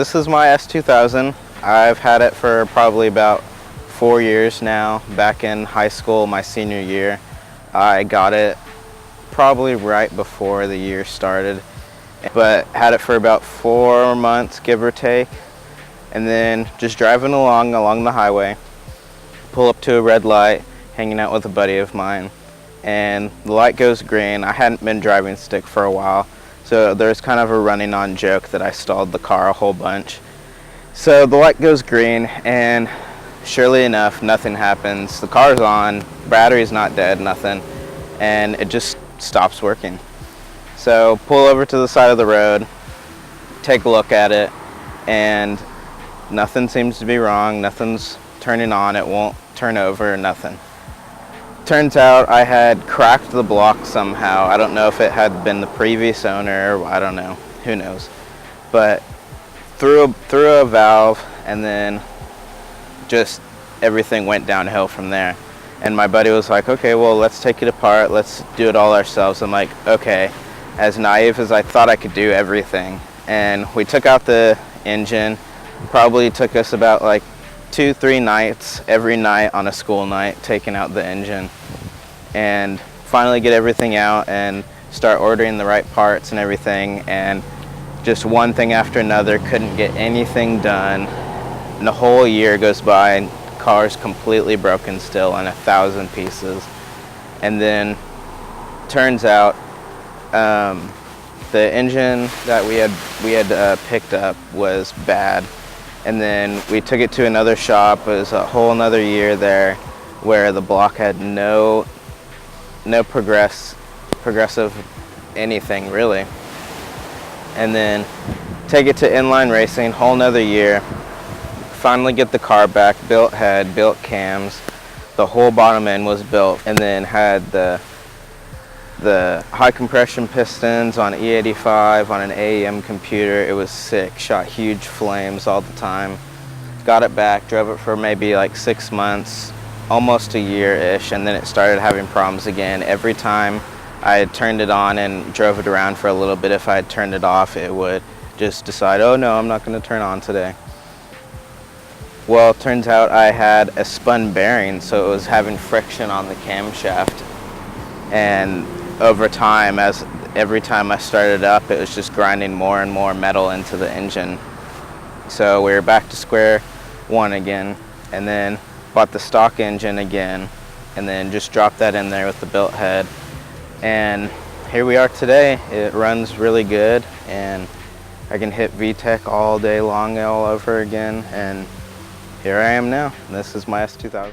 this is my S2000. I've had it for probably about 4 years now. Back in high school, my senior year, I got it probably right before the year started, but had it for about 4 months, give or take. And then just driving along the highway, pull up to a red light, hanging out with a buddy of mine, and the light goes green. I hadn't been driving stick for a while, so there's kind of a running on joke that I stalled the car a whole bunch. So the light goes green, and surely enough, nothing happens. The car's on, battery's not dead, nothing, and it just stops working. So pull over to the side of the road, take a look at it, and nothing seems to be wrong. Nothing's turning on, it won't turn over, nothing. Turns out I had cracked the block somehow. I don't know if it had been the previous owner, I don't know, who knows. But through a valve, and then just everything went downhill from there. And my buddy was like, okay, well, let's take it apart, let's do it all ourselves. I'm like, okay, as naive as I thought I could do everything. And we took out the engine. Probably took us about like 2-3 nights, every night on a school night, taking out the engine, and finally get everything out and start ordering the right parts and everything. And just one thing after another, couldn't get anything done. And a whole year goes by, and car's completely broken still in 1,000 pieces. And then turns out the engine that we had picked up was bad. And then we took it to another shop. It was a whole another year there, where the block had no progressive anything really. And then take it to inline racing, whole nother year. Finally get the car back, built head, built cams, the whole bottom end was built, and then had the high compression pistons on E85 on an AEM computer. It was sick, shot huge flames all the time. Got it back, drove it for maybe like 6 months, almost a year-ish, and then it started having problems again. Every time I had turned it on and drove it around for a little bit, if I had turned it off, it would just decide, oh no, I'm not going to turn on today. Well, it turns out I had a spun bearing, so it was having friction on the camshaft. And over time, every time I started up, it was just grinding more and more metal into the engine. So we were back to square one again, and then bought the stock engine again, and then just dropped that in there with the built head. And here we are today. It runs really good, and I can hit VTEC all day long all over again, and here I am now. This is my S2000.